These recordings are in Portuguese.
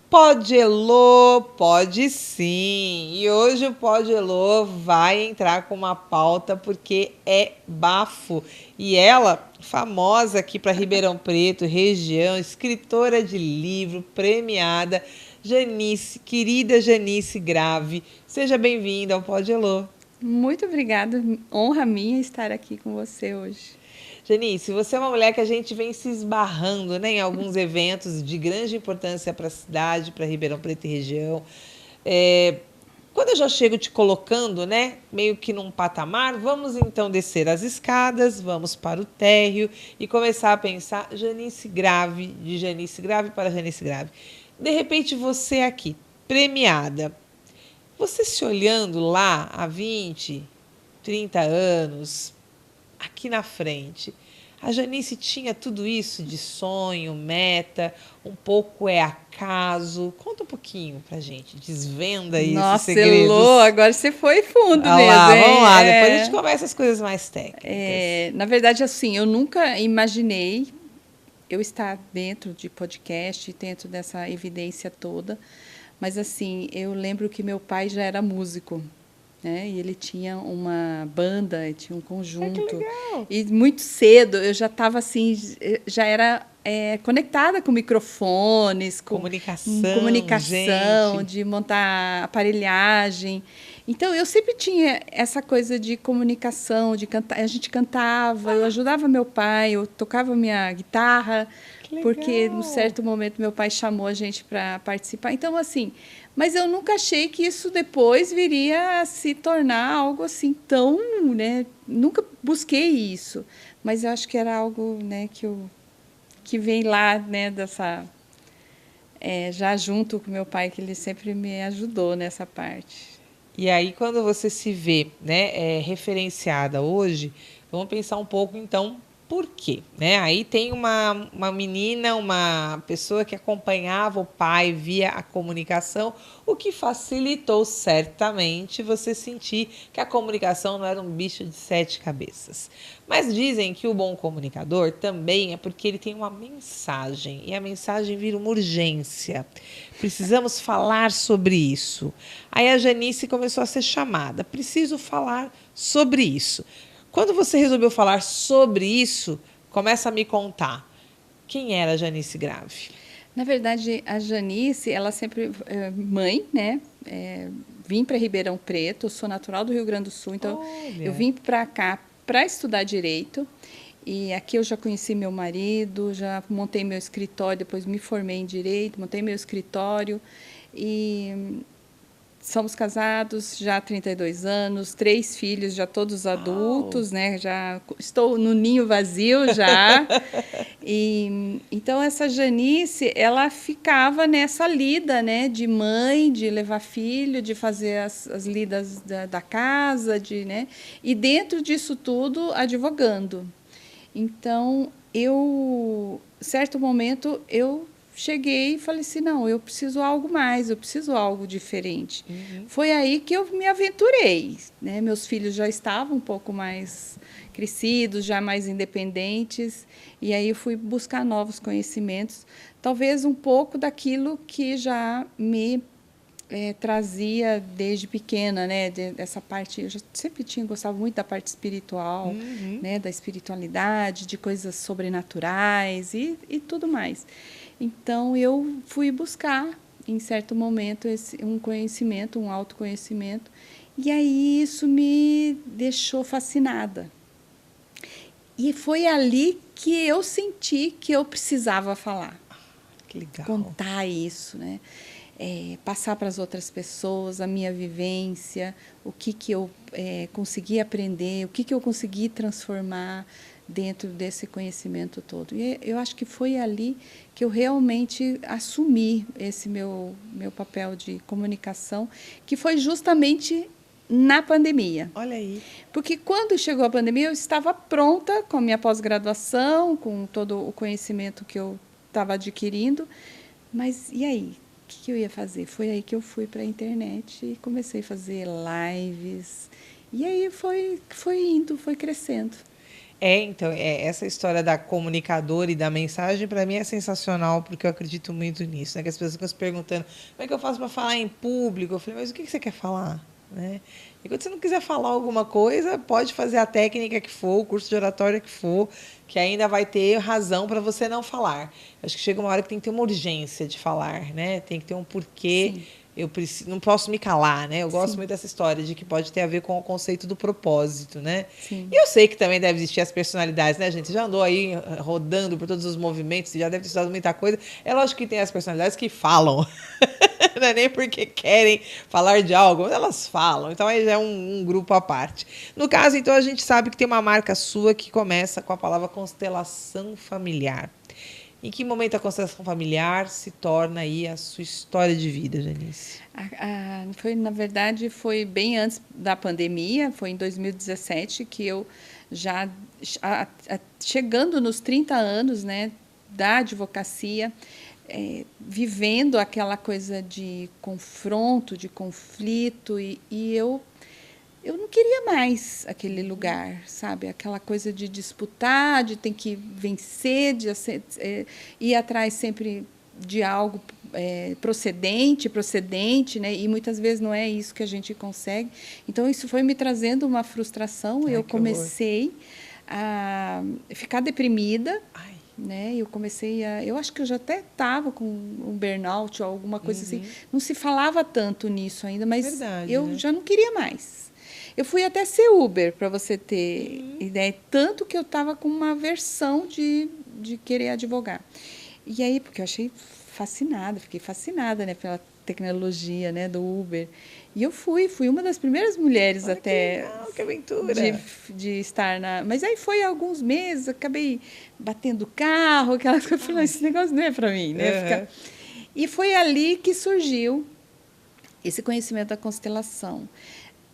Pode Elô, pode sim. E hoje o Pode Elô vai entrar com uma pauta porque é bafo. E ela, famosa aqui para Ribeirão Preto, região, escritora de livro, premiada, Janice, querida Janice Grave. Seja bem-vinda ao Pode Elô. Muito obrigada, honra minha estar aqui com você hoje. Janice, você é uma mulher que a gente vem se esbarrando, né, em alguns eventos de grande importância para a cidade, para Ribeirão Preto e região. É, Quando eu já chego te colocando, né, meio que num patamar, vamos então descer as escadas, vamos para o térreo e começar a pensar Janice Grave, de Janice Grave para Janice Grave. De repente você aqui, premiada, você se olhando lá há 20, 30 anos, aqui na frente. A Janice tinha tudo isso de sonho, meta, um pouco é acaso. Conta um pouquinho pra gente, desvenda aí esses Nossa, Elô, segredos. agora você foi fundo Olha mesmo, lá, vamos hein? lá, depois a gente começa as coisas mais técnicas. Na verdade, assim, eu nunca imaginei eu estar dentro de podcast, dentro dessa evidência toda, mas assim, eu lembro que meu pai já era músico. Né? E ele tinha uma banda, tinha um Ai, que conjunto. legal. E muito cedo eu já estava assim, já era conectada com microfones, com Comunicação, comunicação, gente. de montar aparelhagem. Então eu sempre tinha essa coisa de comunicação, de cantar. A gente cantava, eu ajudava meu pai, eu tocava minha guitarra, Que porque num legal. certo momento meu pai chamou a gente para participar. Então assim, mas eu nunca achei que isso depois viria a se tornar algo assim tão, né? Nunca busquei isso, mas eu acho que era algo, né, que vem lá, né, dessa já junto com meu pai, que ele sempre me ajudou nessa parte. E aí, quando você se vê, né, referenciada hoje, vamos pensar um pouco, então, por quê? Né? Aí tem uma menina, uma pessoa que acompanhava o pai via a comunicação, o que facilitou certamente você sentir que a comunicação não era um bicho de sete cabeças. Mas dizem que o bom comunicador também é porque ele tem uma mensagem, e a mensagem vira uma urgência. Precisamos falar sobre isso. Aí a Janice começou a ser chamada. Preciso falar sobre isso. Quando você resolveu falar sobre isso, começa a me contar. Quem era a Janice Grave? Na verdade, a Janice, ela sempre mãe, né? Vim para Ribeirão Preto, eu sou natural do Rio Grande do Sul, então eu Olha. vim para cá para estudar direito. E aqui eu já conheci meu marido, já montei meu escritório, depois me formei em direito, montei meu escritório e somos casados já há 32 anos, 3 filhos, já todos Uau. adultos, né? Já estou no ninho vazio já. E então essa Janice, ela ficava nessa lida, né, de mãe, de levar filho, de fazer as lidas da casa, de, né, e dentro disso tudo advogando. Então, certo momento, eu cheguei e falei assim, não, eu preciso algo mais, eu preciso algo diferente. Uhum. Foi aí que eu me aventurei, né? Meus filhos já estavam um pouco mais crescidos, já mais independentes, e aí eu fui buscar novos conhecimentos, talvez um pouco daquilo que já me trazia desde pequena, né, dessa parte, eu já sempre tinha gostado muito da parte espiritual, Uhum. né, da espiritualidade, de coisas sobrenaturais e tudo mais. Então eu fui buscar em certo momento um conhecimento, um autoconhecimento, e aí isso me deixou fascinada. E foi ali que eu senti que eu precisava falar, Que legal. contar isso, né? Passar para as outras pessoas a minha vivência, o que eu consegui aprender, o que eu consegui transformar dentro desse conhecimento todo. E eu acho que foi ali que eu realmente assumi esse meu papel de comunicação, que foi justamente na pandemia. Olha aí. Porque quando chegou a pandemia, eu estava pronta com a minha pós-graduação, com todo o conhecimento que eu estava adquirindo, mas e aí? O que eu ia fazer? Foi aí que eu fui para a internet e comecei a fazer lives. E aí foi indo, foi crescendo. Então, essa história da comunicadora e da mensagem, para mim, é sensacional, porque eu acredito muito nisso, né? Que as pessoas ficam se perguntando, como é que eu faço para falar em público? Eu falei, mas o que você quer falar? Né? E quando você não quiser falar alguma coisa, pode fazer a técnica que for, o curso de oratória que for, que ainda vai ter razão para você não falar. Acho que chega uma hora que tem que ter uma urgência de falar, né? Tem que ter um porquê. Sim. Eu preciso, não posso me calar, né? Eu gosto Sim. muito dessa história de que pode ter a ver com o conceito do propósito, né? Sim. E eu sei que também deve existir as personalidades, né, gente? Você já andou aí rodando por todos os movimentos, já deve ter estudado muita coisa. É lógico que tem as personalidades que falam. Não é nem porque querem falar de algo, elas falam. Então aí já é um grupo à parte. No caso, então, a gente sabe que tem uma marca sua que começa com a palavra constelação familiar. Em que momento a constelação familiar se torna aí a sua história de vida, Janice? Na verdade, foi bem antes da pandemia, foi em 2017 que eu já, chegando nos 30 anos, né, da advocacia, vivendo aquela coisa de confronto, de conflito, e eu não queria mais aquele lugar, sabe? Aquela coisa de disputar, de ter que vencer, de ir atrás sempre de algo procedente, né? E muitas vezes não é isso que a gente consegue. Então, isso foi me trazendo uma frustração. Eu comecei a ficar deprimida. Né? Eu acho que eu já até estava com um burnout ou alguma coisa assim. Não se falava tanto nisso ainda, mas eu já não queria mais. Eu fui até ser Uber, para você ter ideia, tanto que eu estava com uma aversão de querer advogar. E aí, porque eu achei fascinada, fiquei fascinada, né, pela tecnologia, né, do Uber. E eu fui uma das primeiras mulheres até que aventura. De estar na... Mas aí foi alguns meses, acabei batendo carro, aquelas coisas, eu falei, esse negócio não é para mim, né? E foi ali que surgiu esse conhecimento da constelação.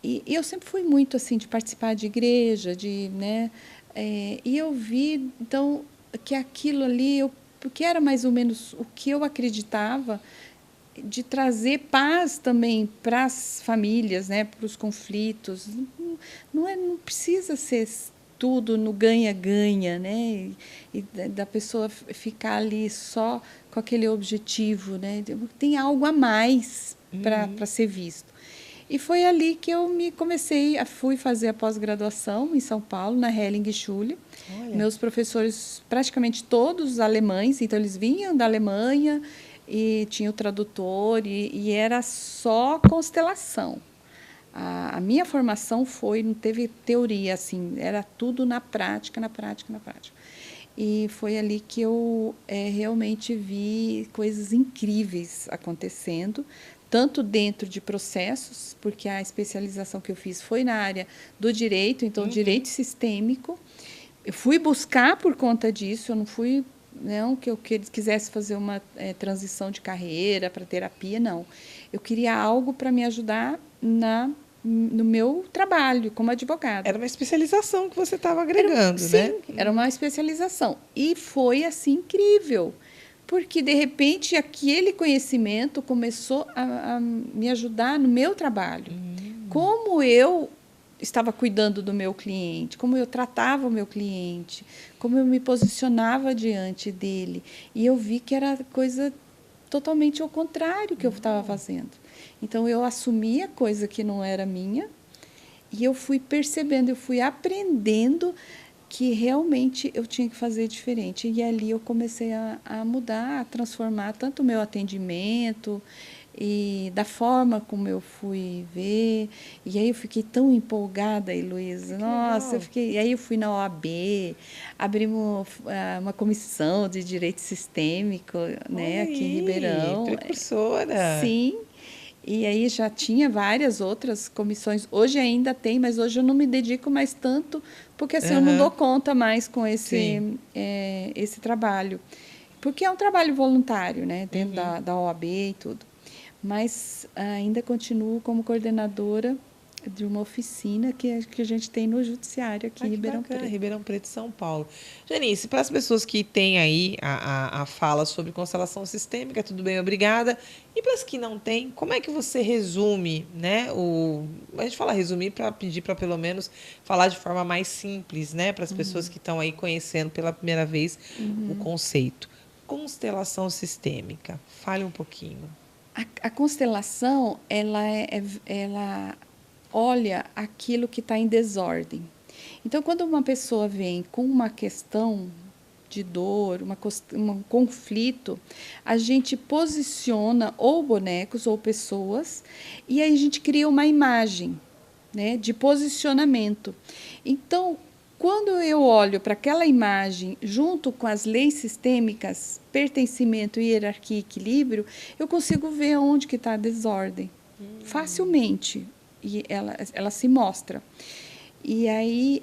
E eu sempre fui muito assim de participar de igreja, né? E eu vi então que aquilo ali, porque era mais ou menos o que eu acreditava, de trazer paz também para as famílias, né? Para os conflitos. Não precisa ser tudo no ganha-ganha, né? E da pessoa ficar ali só com aquele objetivo, né? Tem algo a mais para ser visto. E foi ali que eu fui fazer a pós-graduação em São Paulo, na Helling-Schule. Meus professores, praticamente todos alemães, então eles vinham da Alemanha e tinha o tradutor, e era só constelação. A minha formação não teve teoria, assim, era tudo na prática, na prática, na prática. E foi ali que eu realmente vi coisas incríveis acontecendo, tanto dentro de processos, porque a especialização que eu fiz foi na área do direito, então direito sistêmico. Eu fui buscar por conta disso, eu não fui, não que eu quisesse fazer uma transição de carreira para terapia, não. Eu queria algo para me ajudar no meu trabalho como advogada. Era uma especialização que você estava agregando, né? Sim, era uma especialização. E foi assim incrível. Porque, de repente, aquele conhecimento começou a me ajudar no meu trabalho. Como eu estava cuidando do meu cliente, como eu tratava o meu cliente, como eu me posicionava diante dele. E eu vi que era coisa totalmente ao contrário que eu estava fazendo. Então, eu assumia coisa que não era minha e eu fui percebendo, eu fui aprendendo que realmente eu tinha que fazer diferente. E ali eu comecei a mudar, a transformar tanto o meu atendimento e da forma como eu fui ver. E aí eu fiquei tão empolgada, Heloísa. Nossa, e aí eu fui na OAB, abrimos uma comissão de direito sistêmico, né, aqui em Ribeirão. Precursora. Sim. E aí já tinha várias outras comissões. Hoje ainda tem, mas hoje eu não me dedico mais tanto, porque assim, eu não dou conta mais com esse trabalho. Porque é um trabalho voluntário, né, dentro da OAB e tudo. Mas ainda continuo como coordenadora de uma oficina que a gente tem no judiciário aqui em Ribeirão Bacana, Preto. Ribeirão Preto, São Paulo. Janice, para as pessoas que têm aí a fala sobre constelação sistêmica, tudo bem, obrigada. E para as que não têm, como é que você resume, né? A gente fala resumir para pedir para pelo menos falar de forma mais simples, né? Para as pessoas que estão aí conhecendo pela primeira vez o conceito. Constelação sistêmica. Fale um pouquinho. A constelação, ela olha aquilo que está em desordem. Então, quando uma pessoa vem com uma questão de dor, um conflito, a gente posiciona ou bonecos ou pessoas e aí a gente cria uma imagem, né, de posicionamento. Então, quando eu olho para aquela imagem junto com as leis sistêmicas, pertencimento, hierarquia e equilíbrio, eu consigo ver onde que está a desordem, facilmente, e ela se mostra. E aí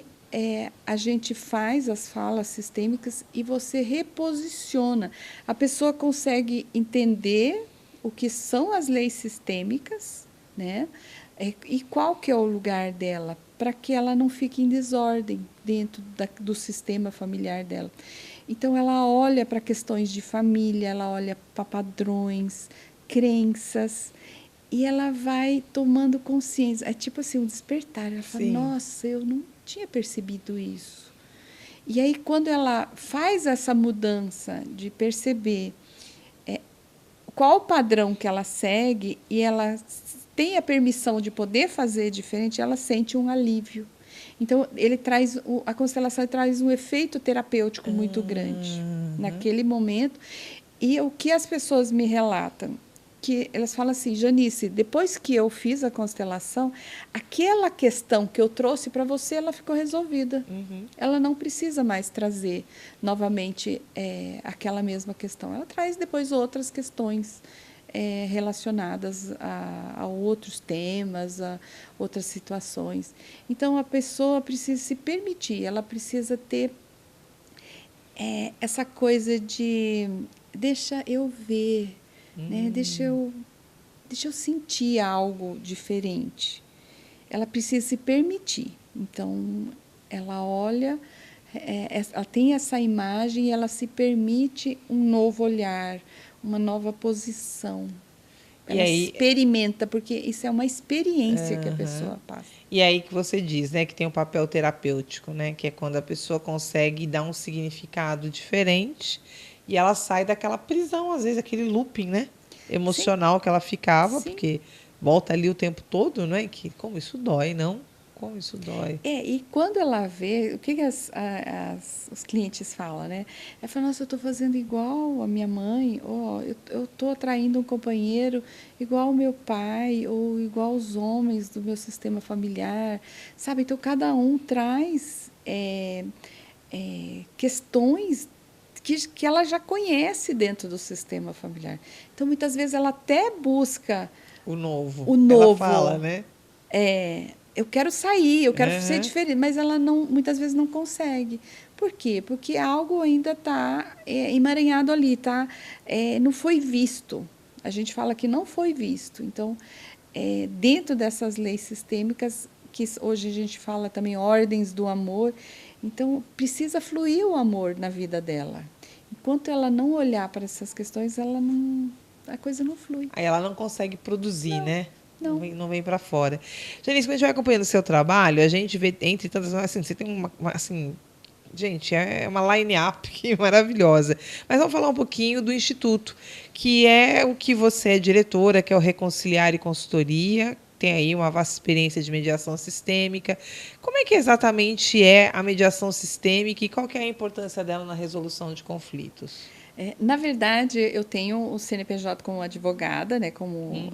a gente faz as falas sistêmicas e você reposiciona. A pessoa consegue entender o que são as leis sistêmicas, né? E qual que é o lugar dela, para que ela não fique em desordem dentro do sistema familiar dela. Então, ela olha para questões de família, ela olha para padrões, crenças, e ela vai tomando consciência. É tipo assim, um despertar. Ela fala, Sim. nossa, eu não tinha percebido isso. E aí, quando ela faz essa mudança de perceber qual o padrão que ela segue e ela tem a permissão de poder fazer diferente, ela sente um alívio. Então, a constelação traz um efeito terapêutico muito grande naquele momento. E o que as pessoas me relatam, que elas falam assim, Janice, depois que eu fiz a constelação, aquela questão que eu trouxe para você, ela ficou resolvida. Ela não precisa mais trazer novamente aquela mesma questão. Ela traz depois outras questões relacionadas a outros temas, a outras situações. Então, a pessoa precisa se permitir, ela precisa ter essa coisa de deixa eu ver, né? Deixa eu sentir algo diferente. Ela precisa se permitir. Então, ela olha, ela tem essa imagem e ela se permite um novo olhar, uma nova posição. Ela experimenta, porque isso é uma experiência que a pessoa passa. E aí que você diz, né, que tem um papel terapêutico, né, que é quando a pessoa consegue dar um significado diferente e ela sai daquela prisão, às vezes, aquele looping, né, emocional que ela ficava, porque volta ali o tempo todo, né, que como isso dói, não? Como isso dói. E quando ela vê, o que os clientes falam, né? Ela fala, nossa, eu estou fazendo igual a minha mãe, eu estou atraindo um companheiro igual ao meu pai, ou igual os homens do meu sistema familiar, sabe? Então, cada um traz questões que ela já conhece dentro do sistema familiar. Então, muitas vezes, ela até busca o novo. Ela fala, né? Eu quero sair, eu quero ser diferente, mas ela muitas vezes não consegue. Por quê? Porque algo ainda está emaranhado ali, não foi visto. A gente fala que não foi visto. Então, dentro dessas leis sistêmicas, que hoje a gente fala também ordens do amor, então precisa fluir o amor na vida dela. Enquanto ela não olhar para essas questões, a coisa não flui. Aí ela não consegue produzir, né? Não vem para fora. Janice, quando a gente vai acompanhando o seu trabalho, a gente vê, entre tantas, assim, você tem assim, gente, é uma line-up maravilhosa. Mas vamos falar um pouquinho do Instituto, que é o que você é diretora, que é o Reconciliar e Consultoria, tem aí uma vasta experiência de mediação sistêmica. Como é que exatamente é a mediação sistêmica e qual que é a importância dela na resolução de conflitos? Na verdade, eu tenho o CNPJ como advogada, né, como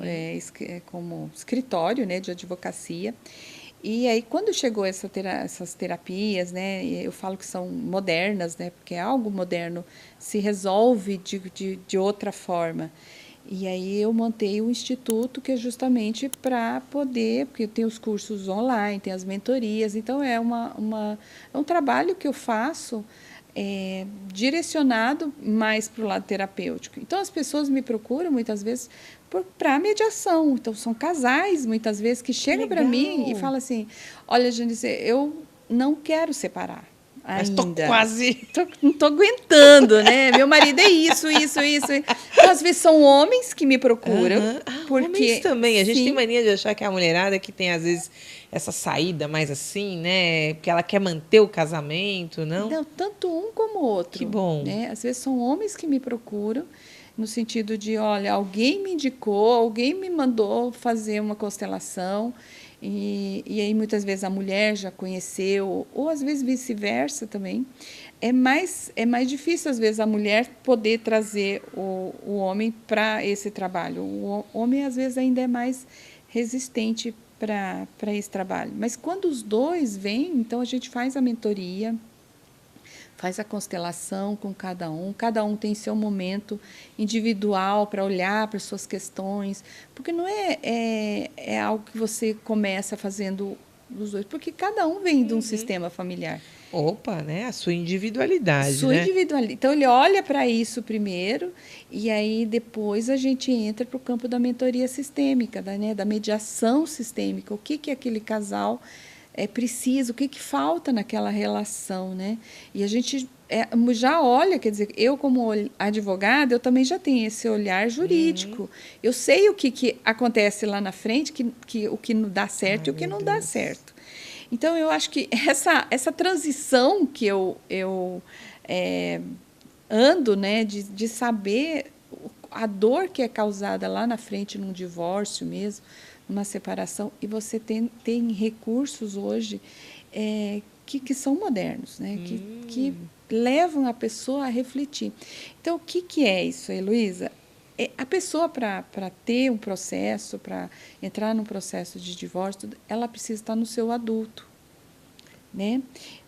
escritório, né, de advocacia. E aí, quando chegou essas terapias, né, eu falo que são modernas, né, porque é algo moderno, se resolve de outra forma. E aí eu montei o instituto, que é justamente para poder, porque tem os cursos online, tem as mentorias, então é um trabalho que eu faço direcionado mais para o lado terapêutico. Então, as pessoas me procuram, muitas vezes, para mediação. Então, são casais, muitas vezes, que chegam para mim e falam assim, olha, Janice, eu não quero separar mas tô ainda. quase. Não estou aguentando, né? Meu marido é isso. Então, às vezes, são homens que me procuram. Porque, homens também. A gente sim, tem mania de achar que é a mulherada que tem, às vezes, essa saída mais assim, né? Porque ela quer manter o casamento, não? Não, tanto um como o outro. Que bom. Né? Às vezes são homens que me procuram, no sentido de, olha, alguém me indicou, alguém me mandou fazer uma constelação, e aí muitas vezes a mulher já conheceu, ou às vezes vice-versa também. É mais difícil, às vezes, a mulher poder trazer o homem para esse trabalho. O homem, às vezes, ainda é mais resistente para esse trabalho. Mas quando os dois vêm, então a gente faz a mentoria, faz a constelação com cada um tem seu momento individual para olhar para suas questões, porque não é algo que você começa fazendo dos dois, porque cada um vem de um sistema familiar. Opa, né? A sua individualidade, Sua né? individualidade. Então, ele olha para isso primeiro, e aí depois a gente entra para o campo da mentoria sistêmica, da mediação sistêmica. O que aquele casal precisa, o que falta naquela relação, né? E a gente já olha, quer dizer, eu como advogada, eu também já tenho esse olhar jurídico. Eu sei o que acontece lá na frente, o que não dá certo e o que não dá certo. Então, eu acho que essa transição que eu ando, né, de saber a dor que é causada lá na frente num divórcio mesmo, numa separação, e você tem recursos hoje que são modernos, né, que levam a pessoa a refletir. Então, o que é isso, Heloísa? A pessoa, para ter um processo, para entrar num processo de divórcio, ela precisa estar no seu adulto, né?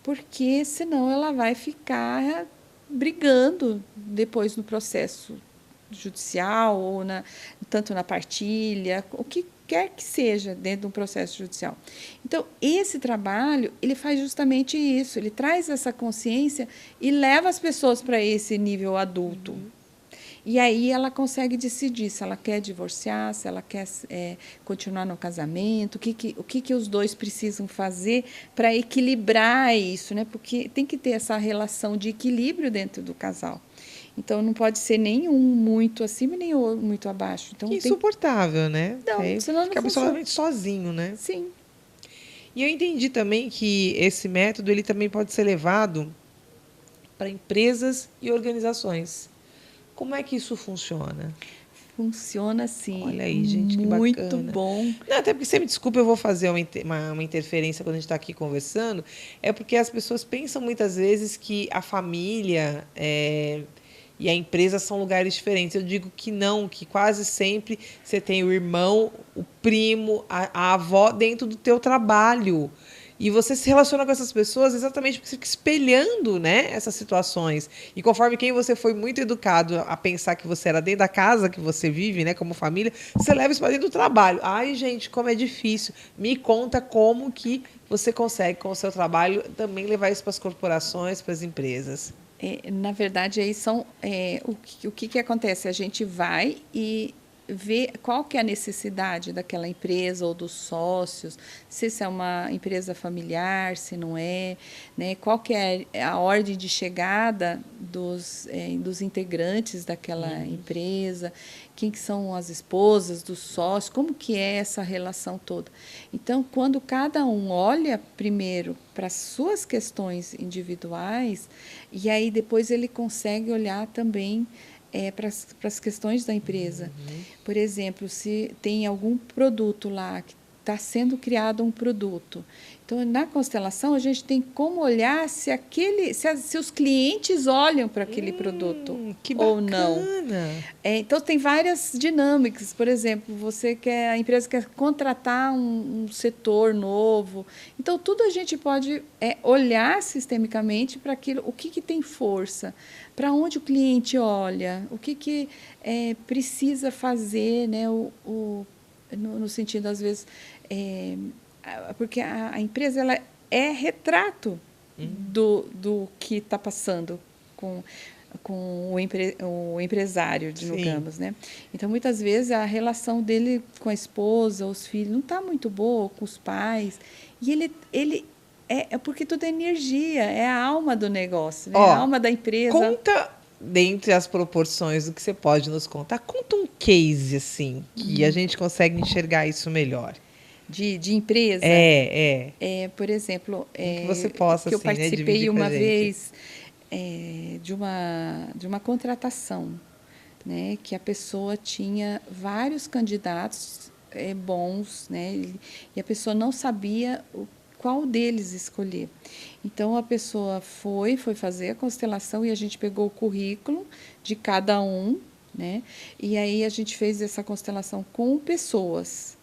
Porque senão ela vai ficar brigando depois no processo judicial ou tanto na partilha, o que quer que seja dentro de um processo judicial. Então, esse trabalho, ele faz justamente isso, ele traz essa consciência e leva as pessoas para esse nível adulto. E aí ela consegue decidir se ela quer divorciar, se ela quer continuar no casamento, o que os dois precisam fazer para equilibrar isso, né? Porque tem que ter essa relação de equilíbrio dentro do casal. Então, não pode ser nenhum muito acima, nem o muito abaixo. Então, que insuportável, né? Não, senão não fica absolutamente sozinho, né? Sim. E eu entendi também que esse método ele também pode ser levado para empresas e organizações. Como é que isso funciona? Funciona assim. Olha aí, gente, que muito bacana. Muito bom. Não, até porque, você me desculpa, eu vou fazer uma interferência quando a gente está aqui conversando. É porque as pessoas pensam muitas vezes que a família e a empresa são lugares diferentes. Eu digo que não, que quase sempre você tem o irmão, o primo, a avó dentro do teu trabalho. E você se relaciona com essas pessoas exatamente porque você fica espelhando, né, essas situações. E conforme quem você foi muito educado a pensar que você era dentro da casa que você vive, né, como família, você leva isso para dentro do trabalho. Ai, gente, como é difícil. Me conta como que você consegue, com o seu trabalho, também levar isso para as corporações, para as empresas. Na verdade, aí são o que acontece? A gente vai e ver qual que é a necessidade daquela empresa ou dos sócios, se é uma empresa familiar, se não é, né? Qual que é a ordem de chegada dos integrantes daquela empresa, quem que são as esposas dos sócios, como que é essa relação toda. Então, quando cada um olha primeiro para as suas questões individuais, e aí depois ele consegue olhar também para as questões da empresa. Por exemplo, se tem algum produto lá que está sendo criado um produto. Então, na constelação, a gente tem como olhar se os clientes olham para aquele produto ou não. Então, tem várias dinâmicas. Por exemplo, a empresa quer contratar um setor novo. Então, tudo a gente pode olhar sistemicamente para aquilo, o que tem força, para onde o cliente olha, o que precisa fazer, né, no sentido, às vezes, porque a empresa ela é retrato do que está passando com o empresário, digamos, né? Então, muitas vezes, a relação dele com a esposa, os filhos, não está muito boa, com os pais. E ele é porque tudo é energia, é a alma do negócio, né? A alma da empresa. Conta, dentre as proporções do que você pode nos contar, conta um case, assim, que a gente consegue enxergar isso melhor. De empresa? Por exemplo, que você possa, que eu assim, né, participei uma vez de uma contratação, né, que a pessoa tinha vários candidatos bons, né, e a pessoa não sabia qual deles escolher. Então, a pessoa foi fazer a constelação e a gente pegou o currículo de cada um, né, e aí a gente fez essa constelação com pessoas.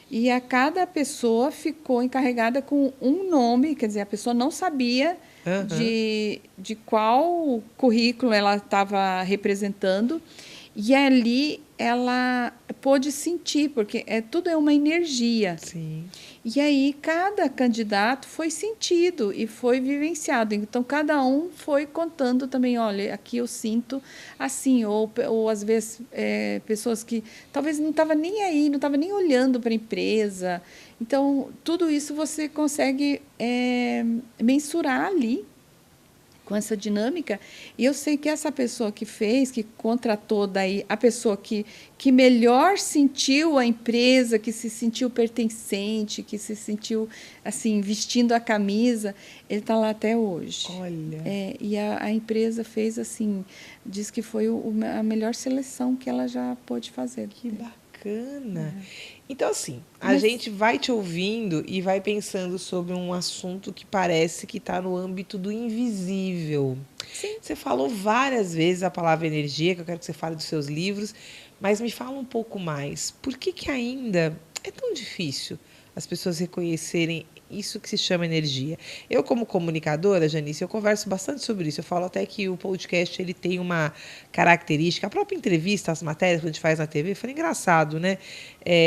E a cada pessoa ficou encarregada com um nome, quer dizer, a pessoa não sabia de qual currículo ela estava representando. E ali ela pôde sentir, porque tudo é uma energia. Sim. E aí cada candidato foi sentido e foi vivenciado. Então, cada um foi contando também, olha, aqui eu sinto assim. Ou às vezes, pessoas que talvez não estavam nem aí, não estavam nem olhando para a empresa. Então, tudo isso você consegue mensurar ali, com essa dinâmica, e eu sei que essa pessoa que fez, que contratou daí, a pessoa que melhor sentiu a empresa, que se sentiu pertencente, que se sentiu assim, vestindo a camisa, ele está lá até hoje. Olha. E a empresa fez assim, diz que foi a melhor seleção que ela já pôde fazer. Que bacana! Então, assim, a gente vai te ouvindo e vai pensando sobre um assunto que parece que está no âmbito do invisível. Sim. Você falou várias vezes a palavra energia, que eu quero que você fale dos seus livros, mas me fala um pouco mais. Por que ainda é tão difícil as pessoas reconhecerem isso que se chama energia? Eu, como comunicadora, Janice, eu converso bastante sobre isso. Eu falo até que o podcast ele tem uma característica, a própria entrevista, as matérias que a gente faz na TV, foi engraçado, né?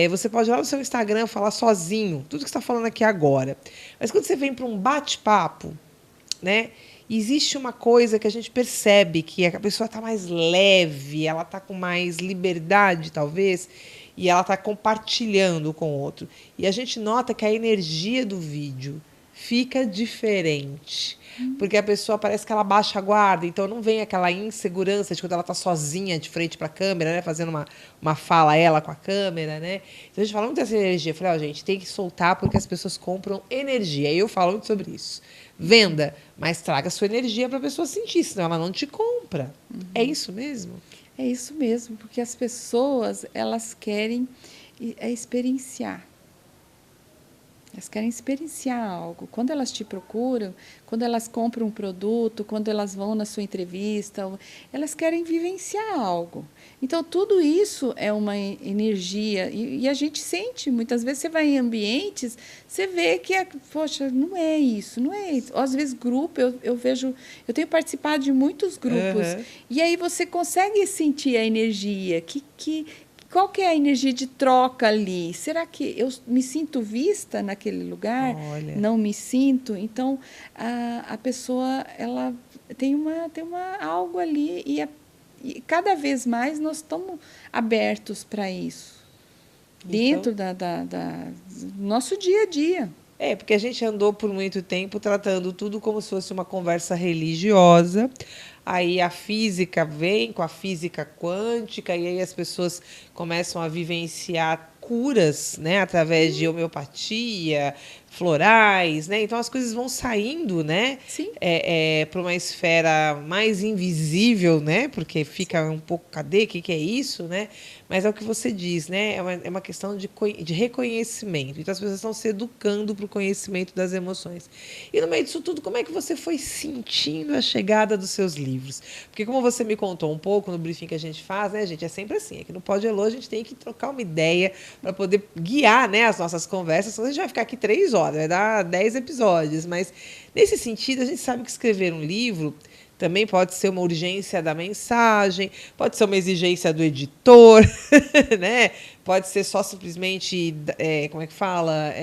Você pode ir lá no seu Instagram falar sozinho, tudo que você está falando aqui agora. Mas quando você vem para um bate-papo, né? Existe uma coisa que a gente percebe, que a pessoa está mais leve, ela está com mais liberdade, talvez, e ela está compartilhando com o outro. E a gente nota que a energia do vídeo fica diferente. Porque a pessoa parece que ela baixa a guarda, então não vem aquela insegurança de quando ela está sozinha de frente para a câmera, né, fazendo uma fala ela com a câmera, né? Então a gente fala muito dessa energia. Eu falei, gente, tem que soltar porque as pessoas compram energia. E eu falo muito sobre isso. Venda, mas traga sua energia para a pessoa sentir, senão ela não te compra. É isso mesmo? É isso mesmo, porque as pessoas, elas querem experienciar. Elas querem experienciar algo. Quando elas te procuram, quando elas compram um produto, quando elas vão na sua entrevista, elas querem vivenciar algo. Então, tudo isso é uma energia. E a gente sente, muitas vezes você vai em ambientes, você vê que, poxa, não é isso, não é isso. Às vezes, grupo, eu vejo, eu tenho participado de muitos grupos, e aí você consegue sentir a energia, qual que é a energia de troca ali? Será que eu me sinto vista naquele lugar? Olha. Não me sinto? Então, a pessoa ela tem algo ali e cada vez mais nós estamos abertos para isso. Então, dentro do nosso dia a dia. Porque a gente andou por muito tempo tratando tudo como se fosse uma conversa religiosa. Aí a física vem com a física quântica e aí as pessoas começam a vivenciar curas, né, através de homeopatia, florais, né? Então as coisas vão saindo, né, para uma esfera mais invisível, né? Porque fica um pouco, cadê? O que é isso, né? Mas é o que você diz, né? É uma questão de reconhecimento. Então as pessoas estão se educando para o conhecimento das emoções. E no meio disso tudo, como é que você foi sentindo a chegada dos seus livros? Porque como você me contou um pouco no briefing que a gente faz, né, gente? É sempre assim. Aqui no Pod Elô a gente tem que trocar uma ideia para poder guiar, né, as nossas conversas. Senão a gente vai ficar aqui 3 horas, vai dar 10 episódios. Mas nesse sentido, a gente sabe que escrever um livro também pode ser uma urgência da mensagem, pode ser uma exigência do editor, né? Pode ser só simplesmente, como é que fala?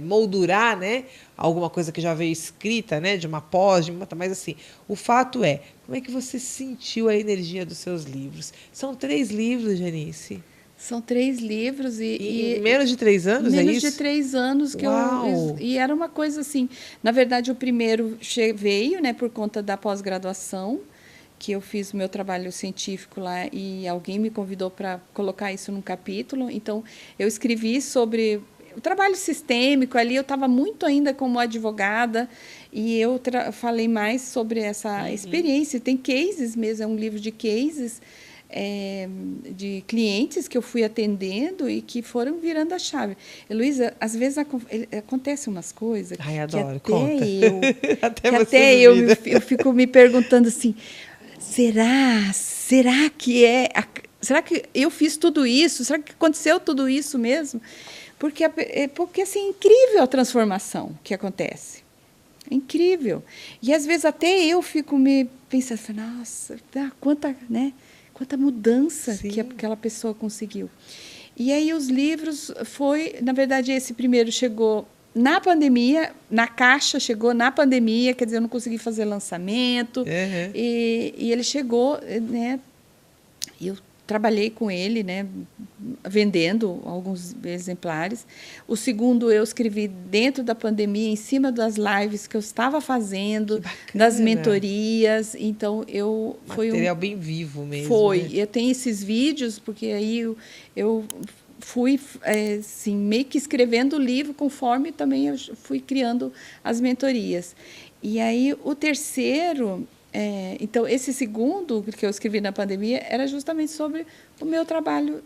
Moldurar, né? Alguma coisa que já veio escrita, né? De uma pós, mas assim, o fato é, como é que você sentiu a energia dos seus livros? São 3 livros, Janice. São 3 livros Em menos de 3 anos, é isso? Menos de 3 anos que Uau. E era uma coisa assim, na verdade o primeiro veio, né, por conta da pós-graduação, que eu fiz o meu trabalho científico lá e alguém me convidou para colocar isso num capítulo. Então, eu escrevi sobre o trabalho sistêmico ali, eu estava muito ainda como advogada e eu falei mais sobre essa experiência. Tem cases mesmo, é um livro de cases de clientes que eu fui atendendo e que foram virando a chave. Heloísa, às vezes acontecem umas coisas Ai, adoro, que conta. até eu fico me perguntando assim, será que será que eu fiz tudo isso? Será que aconteceu tudo isso mesmo? Porque assim, é incrível a transformação que acontece. É incrível. E às vezes até eu fico me pensando, nossa, quanta mudança que aquela pessoa conseguiu. E aí os livros na verdade, esse primeiro chegou na pandemia, na caixa, chegou na pandemia, quer dizer, eu não consegui fazer lançamento, e ele chegou, né, e eu trabalhei com ele, né, vendendo alguns exemplares. O segundo eu escrevi dentro da pandemia, em cima das lives que eu estava fazendo, das mentorias. Então, material bem vivo mesmo. Foi. Né? Eu tenho esses vídeos, porque aí eu fui assim, meio que escrevendo o livro conforme também eu fui criando as mentorias. E aí, o terceiro... então, esse segundo que eu escrevi na pandemia era justamente sobre o meu trabalho.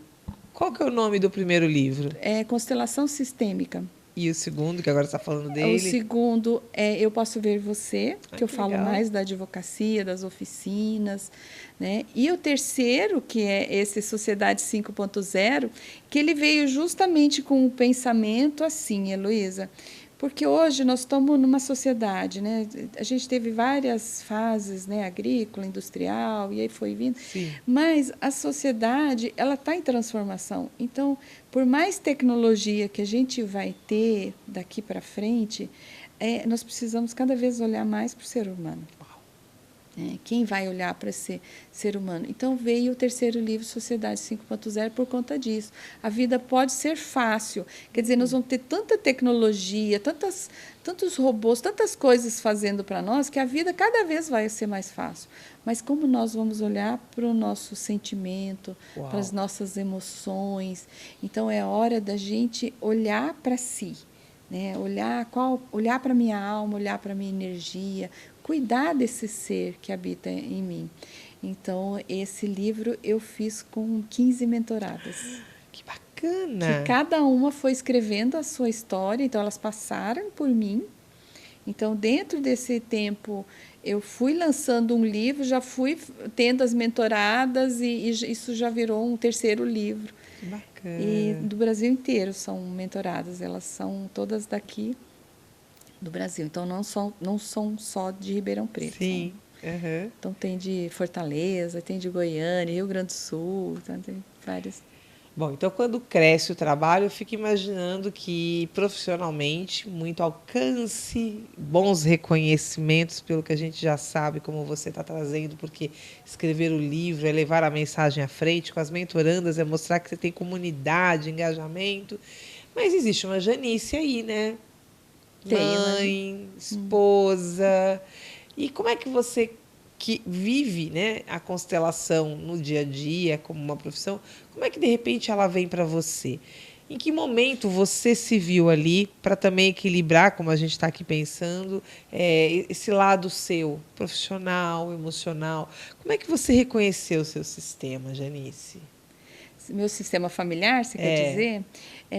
Qual que é o nome do primeiro livro? Constelação Sistêmica. E o segundo, que agora você está falando dele? O segundo é Eu Posso Ver Você, que eu falo mais da advocacia, das oficinas. Né? E o terceiro, que é esse Sociedade 5.0, que ele veio justamente com o pensamento assim, Heloísa, porque hoje nós estamos numa sociedade, né? A gente teve várias fases, né? Agrícola, industrial, e aí foi vindo. Sim. Mas a sociedade, ela está em transformação. Então, por mais tecnologia que a gente vai ter daqui para frente, nós precisamos cada vez olhar mais para o ser humano. Quem vai olhar para esse ser humano? Então, veio o terceiro livro, Sociedade 5.0, por conta disso. A vida pode ser fácil. Quer dizer, nós vamos ter tanta tecnologia, tantos robôs, tantas coisas fazendo para nós, que a vida cada vez vai ser mais fácil. Mas como nós vamos olhar para o nosso sentimento, para as nossas emoções? Então, é hora da gente olhar para si. Né? Olhar para a minha alma, olhar para a minha energia, cuidar desse ser que habita em mim. Então, esse livro eu fiz com 15 mentoradas. Que bacana! Que cada uma foi escrevendo a sua história, então elas passaram por mim. Então, dentro desse tempo, eu fui lançando um livro, já fui tendo as mentoradas e isso já virou um terceiro livro. Que bacana! E do Brasil inteiro são mentoradas, elas são todas daqui do Brasil. Então, não são só de Ribeirão Preto. Sim. Então, tem de Fortaleza, tem de Goiânia, Rio Grande do Sul, então tem várias. Bom, então quando cresce o trabalho, eu fico imaginando que profissionalmente, muito alcance, bons reconhecimentos pelo que a gente já sabe, como você está trazendo, porque escrever o livro é levar a mensagem à frente, com as mentorandas é mostrar que você tem comunidade, engajamento, mas existe uma Janice aí, né? Mãe, esposa. E como é que você que vive, né, a constelação no dia a dia como uma profissão, como é que de repente ela vem para você? Em que momento você se viu ali para também equilibrar, como a gente está aqui pensando, esse lado seu, profissional, emocional? Como é que você reconheceu o seu sistema, Janice? Meu sistema familiar, você quer dizer?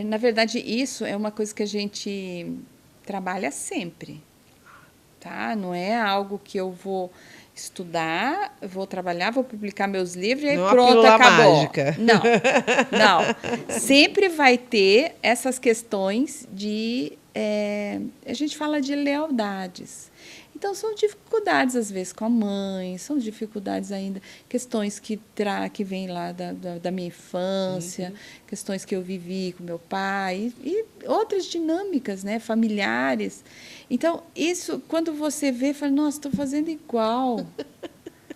Na verdade, isso é uma coisa que a gente trabalha sempre, tá? Não é algo que eu vou estudar, vou trabalhar, vou publicar meus livros e aí não pronto, acabou. Mágica. Não. Sempre vai ter essas questões de... a gente fala de lealdades. Então, são dificuldades, às vezes, com a mãe, são dificuldades ainda, questões que vêm lá da minha infância, questões que eu vivi com meu pai, e outras dinâmicas, né, familiares. Então, isso, quando você vê, fala, nossa, estou fazendo igual.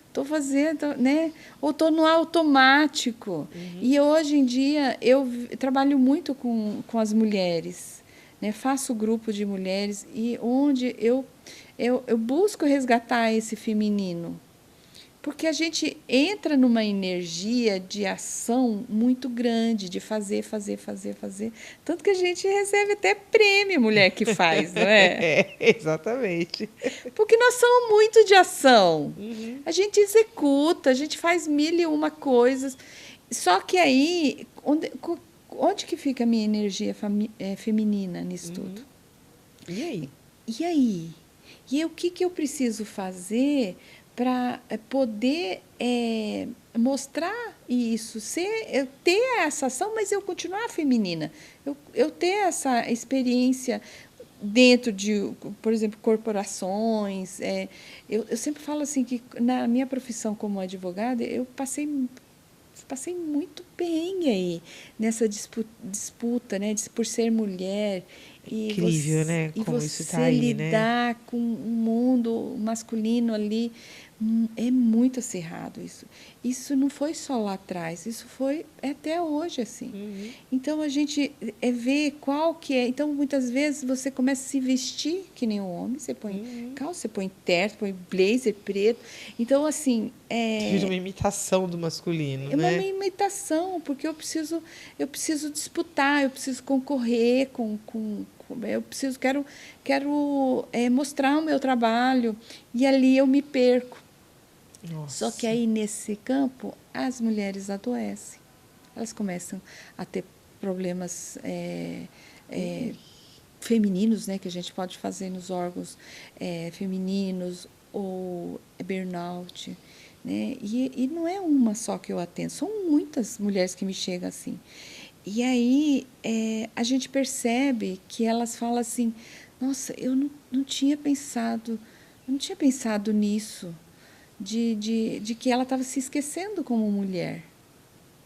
Estou fazendo, né? Ou estou no automático. E hoje em dia eu trabalho muito com as mulheres, né? Faço grupo de mulheres e onde eu busco resgatar esse feminino. Porque a gente entra numa energia de ação muito grande, de fazer. Tanto que a gente recebe até prêmio, mulher que faz, não é? Exatamente. Porque nós somos muito de ação. A gente executa, a gente faz 1001 coisas. Só que aí, onde que fica a minha energia feminina nisso tudo? E aí? E aí? E o que eu preciso fazer para poder mostrar isso, eu ter essa ação, mas eu continuar feminina, eu ter essa experiência dentro de, por exemplo, corporações. Eu sempre falo assim que na minha profissão como advogada, eu passei muito bem aí nessa disputa, né, por ser mulher. Incrível, né? Como isso está aí, né? Lidar com um mundo masculino ali é muito acirrado isso. Isso não foi só lá atrás, isso foi até hoje assim. Então a gente vê qual que é. Então muitas vezes você começa a se vestir que nem um homem, você põe calça, você põe terno, põe blazer preto. Então assim vira uma imitação do masculino, né? É uma imitação, porque eu preciso disputar, eu preciso concorrer quero mostrar o meu trabalho e ali eu me perco. Nossa. Só que aí nesse campo as mulheres adoecem, elas começam a ter problemas femininos, né, que a gente pode fazer nos órgãos femininos, ou burnout, né? E não é uma só que eu atendo, são muitas mulheres que me chegam assim. E aí a gente percebe que elas falam assim, nossa, eu não tinha pensado nisso, de que ela estava se esquecendo como mulher,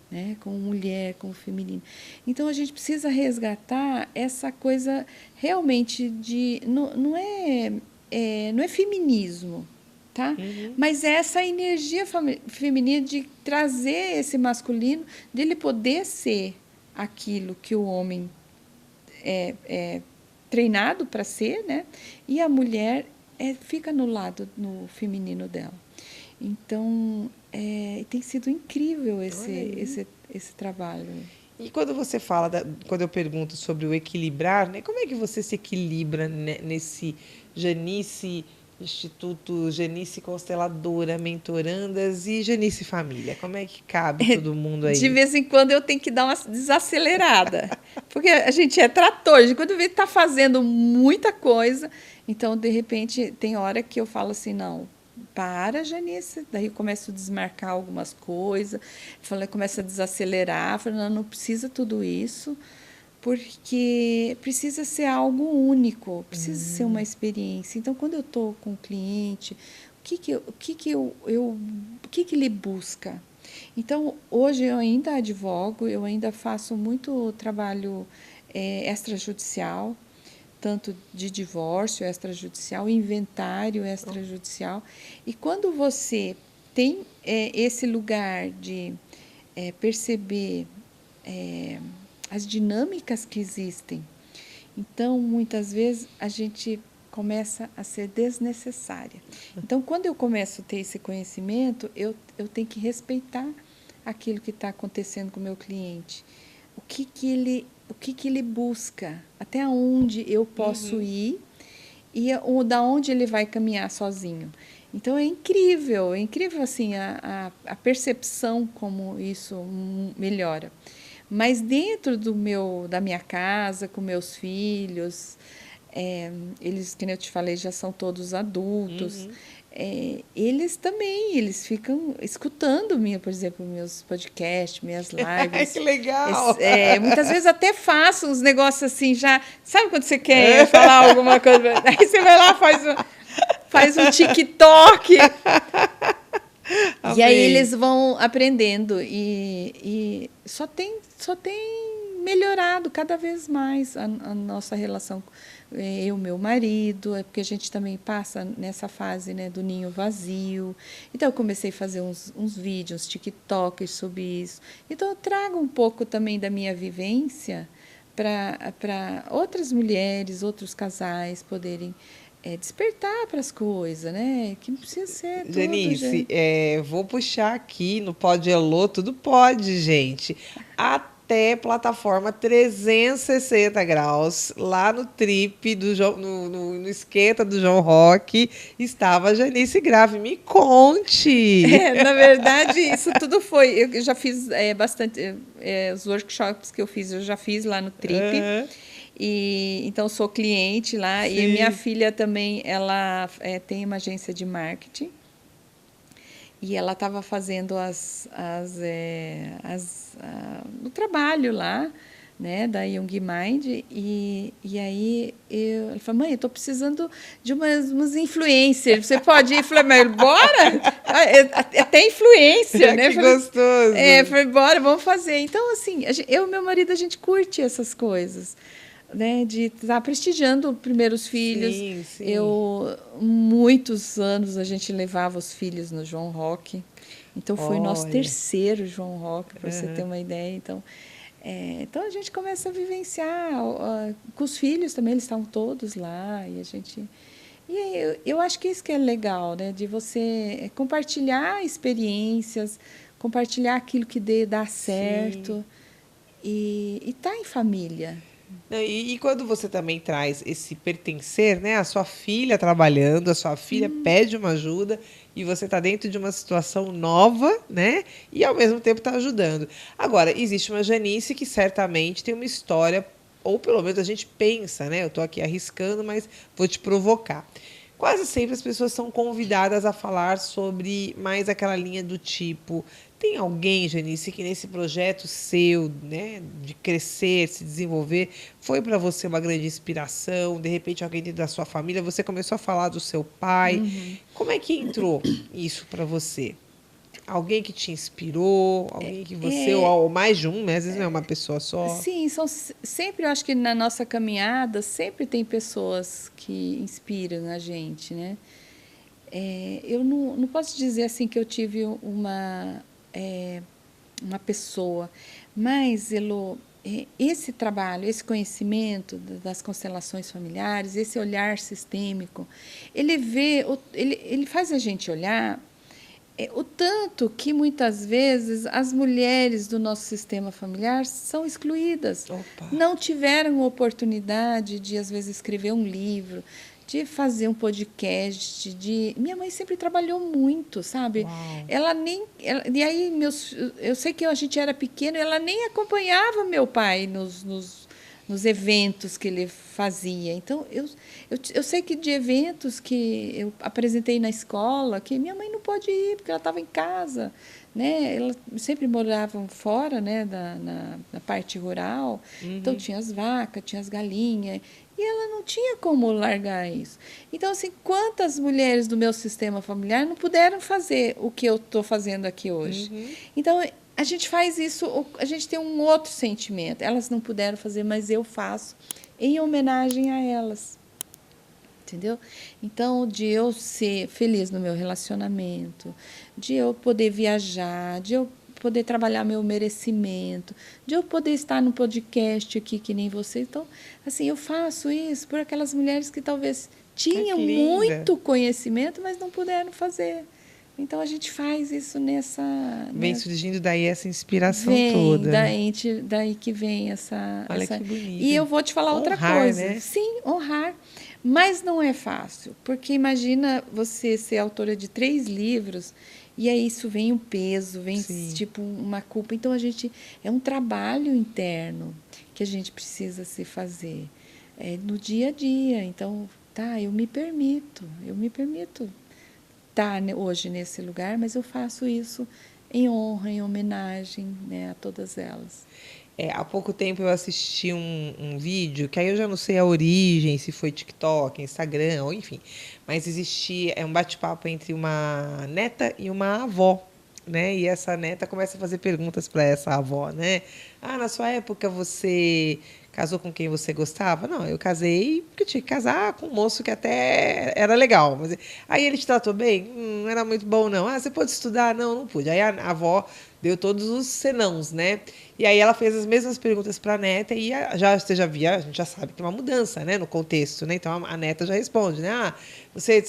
né? Como feminino. Então a gente precisa resgatar essa coisa realmente de não é feminismo, tá? Mas é essa energia feminina de trazer esse masculino, dele poder ser aquilo que o homem é treinado para ser, né? E a mulher fica no feminino dela. Então, tem sido incrível esse trabalho. E quando você fala, quando eu pergunto sobre o equilibrar, né, como é que você se equilibra nesse Janice Instituto, Janice Consteladora, Mentorandas e Janice Família? Como é que cabe todo mundo aí? De vez em quando eu tenho que dar uma desacelerada, porque a gente é trator, quando vê que está fazendo muita coisa, então, de repente, tem hora que eu falo assim, não, para, Janice, daí eu começo a desmarcar algumas coisas, começo a desacelerar, falo, não precisa tudo isso, porque precisa ser algo único, precisa ser uma experiência. Então, quando eu estou com o cliente, o que ele busca? Então, hoje eu ainda advogo, eu ainda faço muito trabalho extrajudicial, tanto de divórcio extrajudicial, inventário extrajudicial. E quando você tem esse lugar de perceber as dinâmicas que existem, então, muitas vezes, a gente começa a ser desnecessária. Então, quando eu começo a ter esse conhecimento, eu tenho que respeitar aquilo que está acontecendo com o meu cliente. O que ele busca, até onde eu posso ir e da onde ele vai caminhar sozinho. Então, é incrível assim, a percepção como isso melhora. Mas dentro da minha casa, com meus filhos, eles, como eu te falei, já são todos adultos. Eles também, eles ficam escutando, por exemplo, meus podcasts, minhas lives. Que legal! Muitas vezes até faço uns negócios assim, já... Sabe quando você quer falar alguma coisa? Aí você vai lá, faz um TikTok. Amei. E aí eles vão aprendendo e só tem melhorado cada vez mais a nossa relação, eu e meu marido, é porque a gente também passa nessa fase, né, do ninho vazio. Então eu comecei a fazer uns vídeos, uns TikToks sobre isso. Então eu trago um pouco também da minha vivência para outras mulheres, outros casais poderem despertar para as coisas, né? Que não precisa ser tudo. Janice, vou puxar aqui no Pode Elô, tudo pode, gente. Até plataforma 360 graus, lá no Trip, no Esquenta do João Rock, estava a Janice Grave. Me conte! Na verdade, isso tudo foi. Eu já fiz bastante. Os workshops que eu fiz, eu já fiz lá no Trip. Aham. E então sou cliente lá. E Sim. minha filha também, ela tem uma agência de marketing. E ela estava fazendo o trabalho lá, né, da Young Mind, e aí ela falou, mãe, eu estou precisando de umas influencers, você pode ir? Eu falei, mas bora? Até influência, né? Que gostoso! Falei, bora, vamos fazer. Então, assim, eu e meu marido, a gente curte essas coisas, né, de estar prestigiando primeiro os filhos. Sim, sim. Muitos anos a gente levava os filhos no João Rock. Então foi o nosso Olha. terceiro João Rock, para você Uhum. ter uma ideia. Então a gente começa a vivenciar com os filhos também, eles estavam todos lá e a gente. E aí, eu acho que isso que é legal, né, de você compartilhar experiências, compartilhar aquilo que dá certo e estar em família. E quando você também traz esse pertencer, né? A sua filha trabalhando, a sua filha pede uma ajuda e você está dentro de uma situação nova, né? E ao mesmo tempo está ajudando. Agora, existe uma Janice que certamente tem uma história, ou pelo menos a gente pensa, né? Eu estou aqui arriscando, mas vou te provocar. Quase sempre as pessoas são convidadas a falar sobre mais aquela linha do tipo: tem alguém, Janice, que nesse projeto seu, né, de crescer, se desenvolver, foi para você uma grande inspiração? De repente, alguém dentro da sua família, você começou a falar do seu pai. Como é que entrou isso para você? Alguém que te inspirou? Alguém que você, ou mais de um, né? Às vezes não é uma pessoa só. Sim, sempre, eu acho que na nossa caminhada, sempre tem pessoas que inspiram a gente, né? Eu não posso dizer assim que eu tive uma pessoa, mas, Elô, esse trabalho, esse conhecimento das constelações familiares, esse olhar sistêmico, ele faz a gente olhar o tanto que muitas vezes as mulheres do nosso sistema familiar são excluídas. Opa. Não tiveram oportunidade de, às vezes, escrever um livro, de fazer um podcast. Minha mãe sempre trabalhou muito, sabe? Uau. E aí, eu sei que a gente era pequeno, ela nem acompanhava meu pai nos eventos que ele fazia. Então, eu sei que de eventos que eu apresentei na escola, que minha mãe não pôde ir, porque ela estava em casa, né? Ela sempre morava fora, né, na parte rural. Então, tinha as vacas, tinha as galinhas, e ela não tinha como largar isso. Então, assim, quantas mulheres do meu sistema familiar não puderam fazer o que eu estou fazendo aqui hoje? Então, a gente faz isso, a gente tem um outro sentimento. Elas não puderam fazer, mas eu faço em homenagem a elas. Entendeu? Então, de eu ser feliz no meu relacionamento, de eu poder viajar, de eu poder trabalhar meu merecimento, de eu poder estar no podcast aqui que nem você. Então, assim, eu faço isso por aquelas mulheres que talvez tinham muito conhecimento, mas não puderam fazer. Então, a gente faz isso nessa... Vem surgindo daí essa inspiração toda. Daí que vem essa... Olha que bonito. E eu vou te falar outra coisa. Né? Sim, honrar. Mas não é fácil, porque imagina você ser autora de 3 livros e aí isso vem um peso, vem tipo uma culpa. Então, é um trabalho interno que a gente precisa se fazer no dia a dia. Então, eu me permito estar hoje nesse lugar, mas eu faço isso em honra, em homenagem, né, a todas elas. Há pouco tempo eu assisti um vídeo, que aí eu já não sei a origem, se foi TikTok, Instagram, ou enfim. Mas existia um bate-papo entre uma neta e uma avó, né? E essa neta começa a fazer perguntas para essa avó, né? Ah, na sua época você casou com quem você gostava? Não, eu casei porque eu tinha que casar com um moço que até era legal. Mas aí ele te tratou bem? Não era muito bom, não. Ah, você pôde estudar? Não, não pude. Aí a avó deu todos os senãos, né? E aí ela fez as mesmas perguntas para a neta e você já via, a gente já sabe que tem uma mudança, né, no contexto, né? Então a neta já responde, né? Ah, você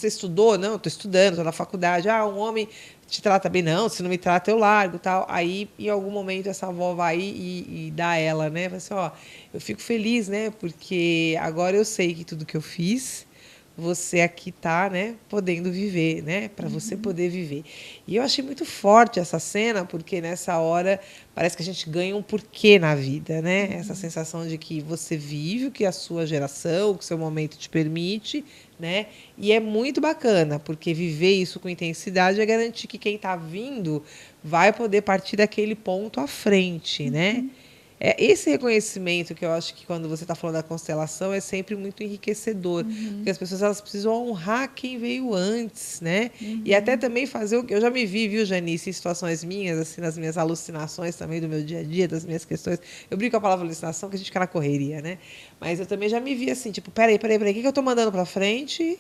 estudou? Não, estou estudando, estou na faculdade. Ah, um homem te trata bem? Não, se não me trata eu largo, tal. Aí em algum momento essa avó vai e dá a ela, né? Fala assim, ó, eu fico feliz, né? Porque agora eu sei que tudo que eu fiz você aqui tá, né, podendo viver, né, para você poder viver. E eu achei muito forte essa cena, porque nessa hora parece que a gente ganha um porquê na vida, né? Essa sensação de que você vive o que a sua geração, o que o seu momento te permite, né? E é muito bacana, porque viver isso com intensidade é garantir que quem está vindo vai poder partir daquele ponto à frente, né? É esse reconhecimento que eu acho que quando você está falando da constelação é sempre muito enriquecedor, porque as pessoas elas precisam honrar quem veio antes, né? E até também fazer o que eu já me vi, viu, Janice, em situações minhas, assim, nas minhas alucinações também do meu dia a dia, das minhas questões. Eu brinco com a palavra alucinação, que a gente fica na correria, né? Mas eu também já me vi assim, tipo, peraí, o que eu estou mandando para frente?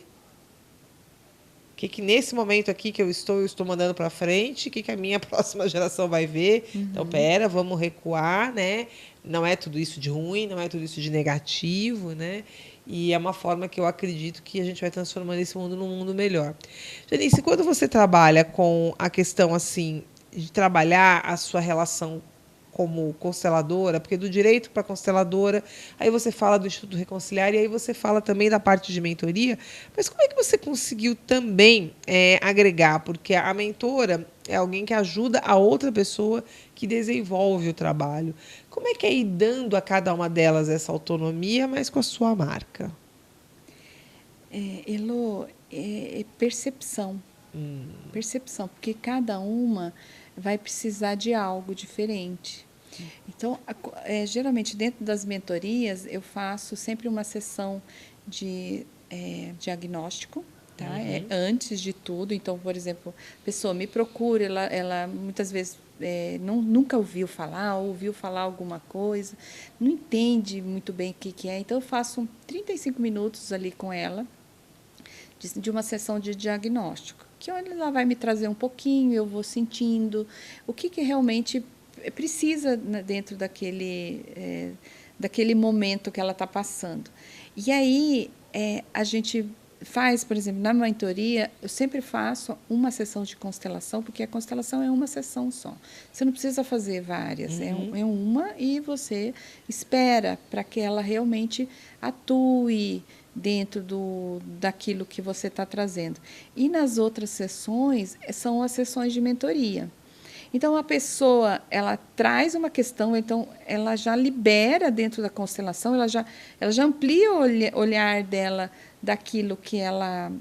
Que nesse momento aqui que eu estou mandando para frente, que a minha próxima geração vai ver. Então, pera, vamos recuar, né? Não é tudo isso de ruim, não é tudo isso de negativo, né? E é uma forma que eu acredito que a gente vai transformando esse mundo num mundo melhor. Janice, quando você trabalha com a questão assim de trabalhar a sua relação como consteladora, porque do direito para consteladora, aí você fala do Instituto Reconciliar e aí você fala também da parte de mentoria, mas como é que você conseguiu também agregar? Porque a mentora é alguém que ajuda a outra pessoa que desenvolve o trabalho. Como é que é ir dando a cada uma delas essa autonomia, mas com a sua marca? Elô, é percepção. Percepção, porque cada uma vai precisar de algo diferente. Então, geralmente dentro das mentorias, eu faço sempre uma sessão de diagnóstico, tá? Antes de tudo. Então, por exemplo, a pessoa me procura, ela muitas vezes nunca ouviu falar alguma coisa, não entende muito bem o que é. Então, eu faço 35 minutos ali com ela, de uma sessão de diagnóstico, que ela vai me trazer um pouquinho, eu vou sentindo o que realmente precisa dentro daquele momento que ela está passando. E aí a gente faz, por exemplo, na mentoria, eu sempre faço uma sessão de constelação, porque a constelação é uma sessão só. Você não precisa fazer várias, é uma e você espera para que ela realmente atue dentro daquilo que você está trazendo. E nas outras sessões, são as sessões de mentoria. Então, a pessoa, ela traz uma questão, então, ela já libera dentro da constelação, ela já amplia o olhar dela daquilo que ela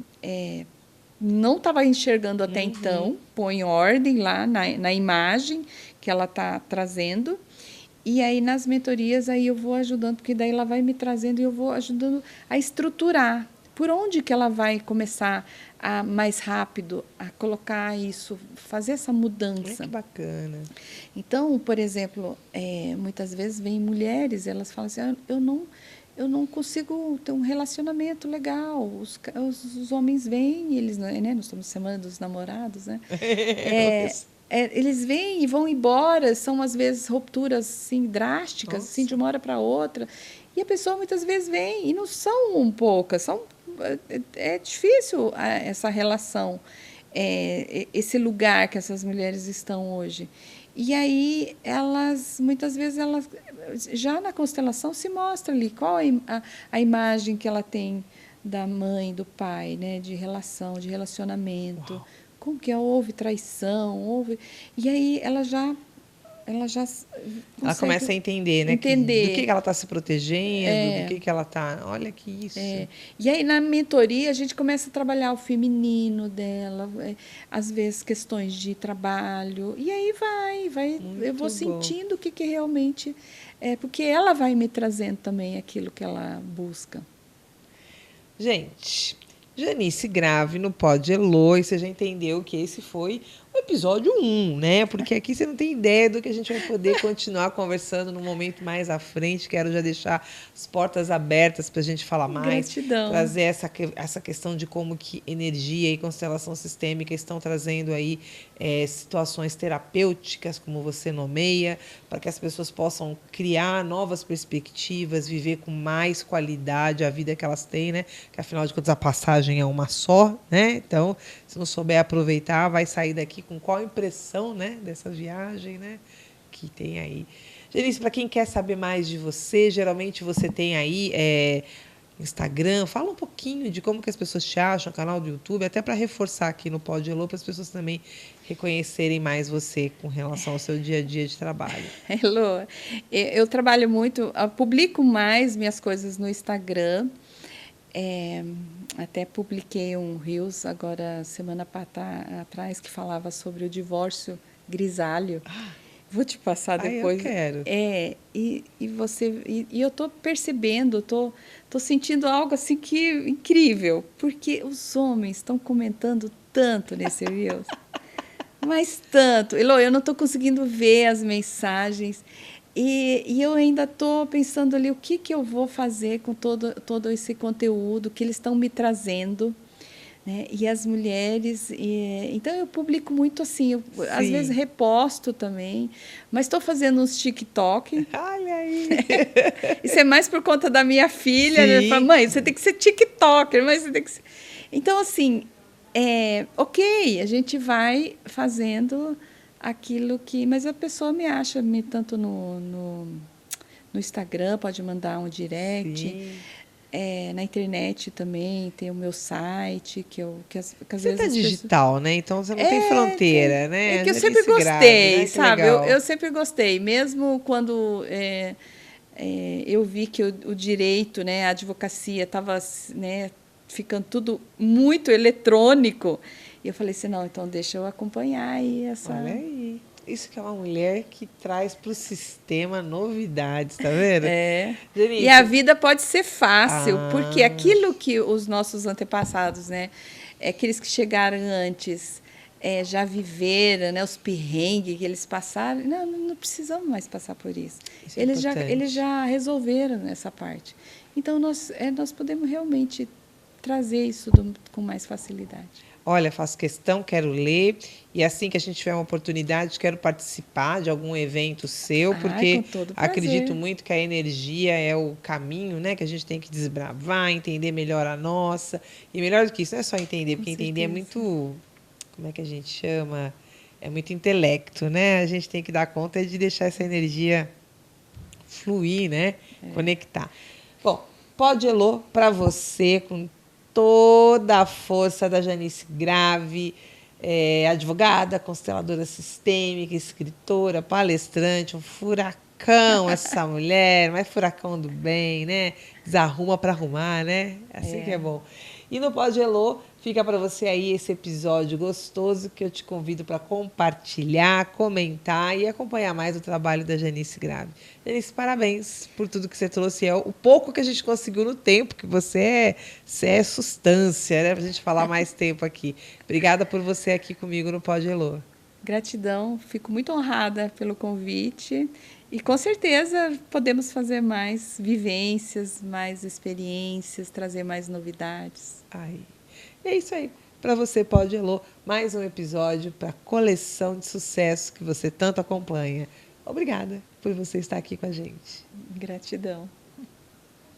não estava enxergando até então, põe ordem lá na imagem que ela está trazendo. E aí, nas mentorias, aí eu vou ajudando, porque daí ela vai me trazendo e eu vou ajudando a estruturar. Por onde que ela vai começar mais rápido a colocar isso, fazer essa mudança. Que bacana. Então, por exemplo, muitas vezes vêm mulheres, elas falam assim, eu não consigo ter um relacionamento legal. Os homens vêm, eles, né, nós estamos na semana dos namorados, né? Eles vêm e vão embora, são às vezes rupturas assim, drásticas, assim, de uma hora para outra. E a pessoa muitas vezes vem, e não são poucas, é difícil essa relação, esse lugar que essas mulheres estão hoje. E aí, muitas vezes, já na constelação se mostra ali qual a imagem que ela tem da mãe, do pai, né, de relação, de relacionamento. Uau. Como que houve traição, e aí ela já ela já Ela começa a entender, né? Entender. Do que ela está se protegendo, do que ela está... Olha que isso. E aí, na mentoria, a gente começa a trabalhar o feminino dela, às vezes questões de trabalho, e aí eu vou sentindo o que realmente é, porque ela vai me trazendo também aquilo que ela busca. Gente, Janice Grave no Pod Elô, e você já entendeu que esse foi o episódio 1, né? Porque aqui você não tem ideia do que a gente vai poder continuar conversando no momento mais à frente. Quero já deixar as portas abertas para a gente falar mais. Gratidão. Trazer essa questão de como que energia e constelação sistêmica estão trazendo aí situações terapêuticas, como você nomeia, para que as pessoas possam criar novas perspectivas, viver com mais qualidade a vida que elas têm, né? Que afinal de contas a passagem é uma só, né? Então, se não souber aproveitar, vai sair daqui com qual impressão, né, dessa viagem, né, que tem aí. Janice, para quem quer saber mais de você, geralmente você tem aí Instagram, fala um pouquinho de como que as pessoas te acham, canal do YouTube, até para reforçar aqui no Pod Elô, para as pessoas também reconhecerem mais você com relação ao seu dia a dia de trabalho. Elô, eu trabalho muito, eu publico mais minhas coisas no Instagram. Até publiquei um Reels agora semana atrás que falava sobre o divórcio grisalho. Vou te passar depois. Eu quero. E eu estou percebendo, estou sentindo algo assim que incrível, porque os homens estão comentando tanto nesse Reels, mas tanto. Elô, eu não estou conseguindo ver as mensagens. E eu ainda estou pensando ali o que eu vou fazer com todo esse conteúdo que eles estão me trazendo, né? E as mulheres... então, eu publico muito assim, às vezes reposto também, mas estou fazendo uns TikTok. Olha aí! Isso é mais por conta da minha filha. Né? Fala, mãe, você tem que ser TikToker, mas você tem que ser... Então, assim, ok, a gente vai fazendo... aquilo que... Mas a pessoa me acha tanto no Instagram, pode mandar um direct. Na internet também, tem o meu site, que às você vezes... Você digital, né? Então você não tem fronteira, né? É que eu sempre gostei, né? Sabe? Eu sempre gostei. Mesmo quando eu vi que o direito, né, a advocacia estava, né, ficando tudo muito eletrônico... E eu falei assim, não, então deixa eu acompanhar aí essa... Olha aí, isso que é uma mulher que traz para o sistema novidades, tá vendo? Janice, e a vida pode ser fácil, porque aquilo que os nossos antepassados, né, aqueles que chegaram antes, já viveram, né, os perrengues que eles passaram, não precisamos mais passar por isso. Eles já resolveram essa parte. Então, nós podemos realmente trazer isso com mais facilidade. Olha, faço questão, quero ler, e assim que a gente tiver uma oportunidade, quero participar de algum evento seu, porque acredito muito que a energia é o caminho, né, que a gente tem que desbravar, entender melhor a nossa, e melhor do que isso, não é só entender, porque entender é muito, como é que a gente chama? É muito intelecto, né? A gente tem que dar conta de deixar essa energia fluir, né? Conectar. Bom, Pod Elô para você, com toda a força da Janice Grave, advogada, consteladora sistêmica, escritora, palestrante, um furacão essa mulher, mas furacão do bem, né? Desarruma para arrumar, né? Assim que é bom. E no Pod Elô, fica para você aí esse episódio gostoso que eu te convido para compartilhar, comentar e acompanhar mais o trabalho da Janice Grave. Janice, parabéns por tudo que você trouxe. O pouco que a gente conseguiu no tempo, que você é substância, né? Para a gente falar mais tempo aqui. Obrigada por você aqui comigo no Pod Elô. Gratidão, fico muito honrada pelo convite. E com certeza podemos fazer mais vivências, mais experiências, trazer mais novidades. É isso aí. Para você, Pod Elô, mais um episódio para a coleção de sucesso que você tanto acompanha. Obrigada por você estar aqui com a gente. Gratidão.